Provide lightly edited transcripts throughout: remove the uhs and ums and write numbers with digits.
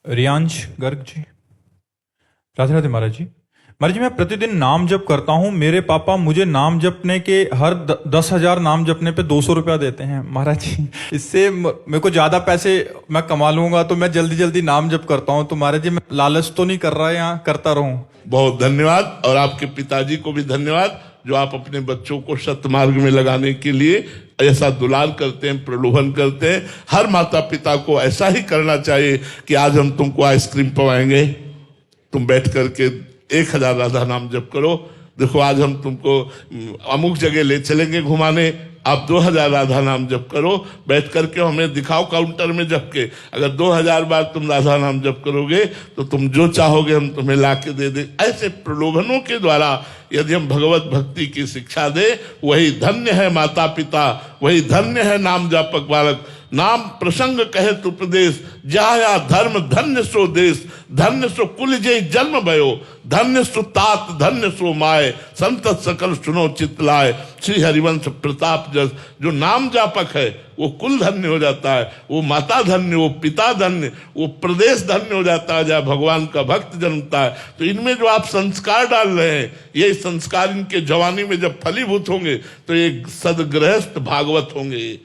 रियांश गर्ग जी। राधे राधे महाराज जी। महाराज जी, मैं प्रतिदिन नाम जप करता हूँ। मेरे पापा मुझे नाम जपने के हर 10,000 नाम जपने पे 200 रुपया देते हैं। महाराज जी, इससे मेरे को ज्यादा पैसे मैं कमा लूंगा तो मैं जल्दी जल्दी नाम जप करता हूँ। तो महाराज जी, मैं लालच तो नहीं कर रहा या करता रहूं? बहुत धन्यवाद। और आपके पिताजी को भी धन्यवाद जो आप अपने बच्चों को सत्मार्ग में लगाने के लिए ऐसा दुलार करते हैं, प्रलोभन करते हैं। हर माता पिता को ऐसा ही करना चाहिए कि आज हम तुमको आइसक्रीम पवाएंगे, तुम बैठ करके 1000 राधा नाम जप करो। देखो आज हम तुमको अमुक जगह ले चलेंगे घुमाने, आप 2000 राधा नाम जप करो, बैठ करके हमें दिखाओ काउंटर में जप के। अगर 2000 बार तुम राधा नाम जप करोगे तो तुम जो चाहोगे हम तुम्हें ला के दे दे। ऐसे प्रलोभनों के द्वारा यदि हम भगवत भक्ति की शिक्षा दे, वही धन्य है माता पिता, वही धन्य है नाम जापक बालक। नाम प्रसंग कहे तु प्रदेश, जाया धर्म धन्य सो देश। धन्य सो कुल जय जन्म भयो, धन्य सो तात धन्य सो माय। संत सकल सुनो चितलाय, श्री हरिवंश प्रताप जस। जो नाम जापक है वो कुल धन्य हो जाता है, वो माता धन्य, वो पिता धन्य, वो प्रदेश धन्य हो जाता है जहाँ भगवान का भक्त जन्मता है। तो इनमें जो आप संस्कार डाल रहे हैं, ये संस्कार इनके जवानी में जब फलीभूत होंगे तो ये सदगृहस्थ भागवत होंगे,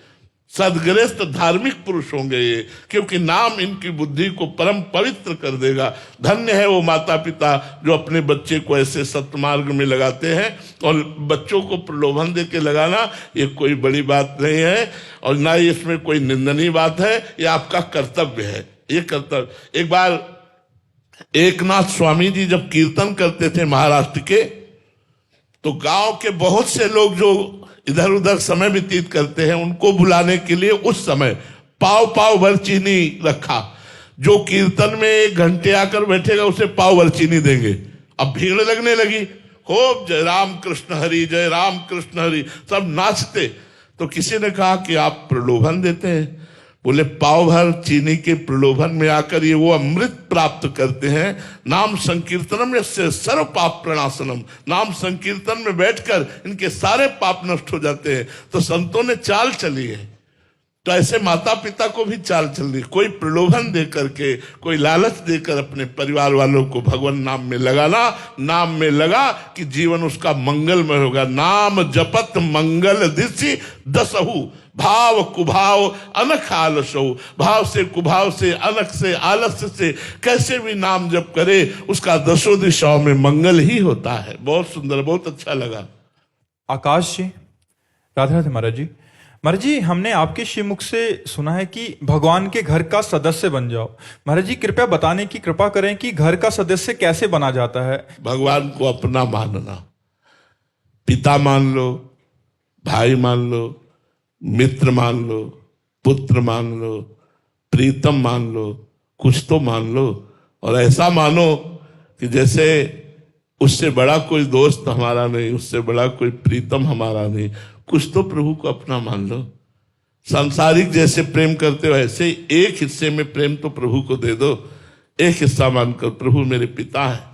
सदगृहस्थ धार्मिक पुरुष होंगे ये, क्योंकि नाम इनकी बुद्धि को परम पवित्र कर देगा। धन्य है वो माता पिता जो अपने बच्चे को ऐसे सत्मार्ग में लगाते हैं। और बच्चों को प्रलोभन दे के लगाना ये कोई बड़ी बात नहीं है और ना ही इसमें कोई निंदनीय बात है, ये आपका कर्तव्य है, ये कर्तव्य। एक बार एकनाथ स्वामी जी जब कीर्तन करते थे महाराष्ट्र के, तो गांव के बहुत से लोग जो इधर उधर समय व्यतीत करते हैं उनको बुलाने के लिए उस समय पाव पाव भर चीनी रखा। जो कीर्तन में 1 घंटे आकर बैठेगा उसे पाव भर चीनी देंगे। अब भीड़ लगने लगी, खूब जय राम कृष्ण हरि, जय राम कृष्ण हरि, सब नाचते। तो किसी ने कहा कि आप प्रलोभन देते हैं। बोले पाव भर चीनी के प्रलोभन में आकर ये वो अमृत प्राप्त करते हैं। नाम संकीर्तनम से सर्व पाप प्रणाशनम, नाम संकीर्तन में बैठकर इनके सारे पाप नष्ट हो जाते हैं। तो संतों ने चाल चली है, तो ऐसे माता पिता को भी चाल चलनी। कोई प्रलोभन दे करके, कोई लालच देकर अपने परिवार वालों को भगवान नाम में लगाना। नाम में लगा कि जीवन उसका मंगलमय होगा। नाम जपत मंगल दिशि दसहु, भाव कुभाव अनख आलसहु। भाव से कुभाव से अनख से आलस्य से कैसे भी नाम जप करे उसका 10 दिशाओं में मंगल ही होता है। बहुत सुंदर, बहुत अच्छा लगा। आकाश जी, राधे राधे महाराज जी। महाराज जी, हमने आपके श्रीमुख से सुना है कि भगवान के घर का सदस्य बन जाओ। महाराज जी, कृपया बताने की कृपा करें कि घर का सदस्य कैसे बना जाता है? भगवान को अपना मानना, पिता मान लो, भाई मान लो, मित्र मान लो, पुत्र मान लो, प्रीतम मान लो, कुछ तो मान लो। और ऐसा मानो कि जैसे उससे बड़ा कोई दोस्त हमारा नहीं, उससे बड़ा कोई प्रीतम हमारा नहीं। कुछ तो प्रभु को अपना मान लो। सांसारिक जैसे प्रेम करते हो ऐसे एक हिस्से में प्रेम तो प्रभु को दे दो। एक हिस्सा मानकर प्रभु मेरे पिता है।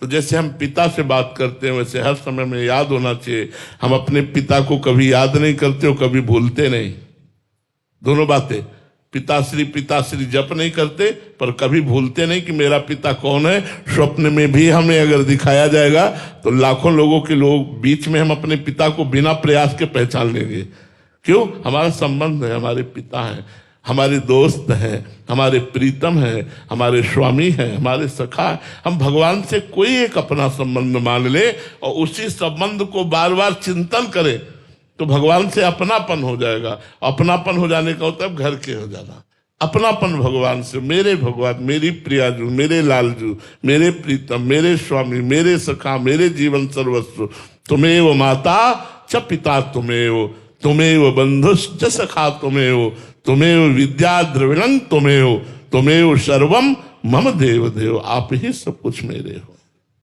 तो जैसे हम पिता से बात करते हैं वैसे हर समय में याद होना चाहिए। हम अपने पिता को कभी याद नहीं करते हो, कभी भूलते नहीं। दोनों बातें, पिताश्री जप नहीं करते पर कभी भूलते नहीं कि मेरा पिता कौन है। स्वप्न में भी हमें अगर दिखाया जाएगा तो लाखों लोगों के लोग बीच में हम अपने पिता को बिना प्रयास के पहचान लेंगे। क्यों? हमारा संबंध है, हमारे पिता हैं, हमारे दोस्त हैं, हमारे प्रीतम हैं, हमारे स्वामी हैं, हमारे सखा हैं। हम भगवान से कोई एक अपना संबंध मान ले और उसी संबंध को बार बार चिंतन करें तो भगवान से अपनापन हो जाएगा। अपनापन हो जाने का मतलब घर के हो जाना। अपनापन भगवान से, मेरे भगवान, मेरी प्रियाजू, मेरे लालजू, मेरे प्रीतम, मेरे स्वामी, मेरे सखा, मेरे जीवन सर्वस्व। तुमेव माता च पिता तुमेव, तुमेव बंधुश्च सखा तुमेव, तुमेव विद्या द्रविणं तुमेव, तुमेव सर्वम मम देव देव। आप ही सब कुछ मेरे हो।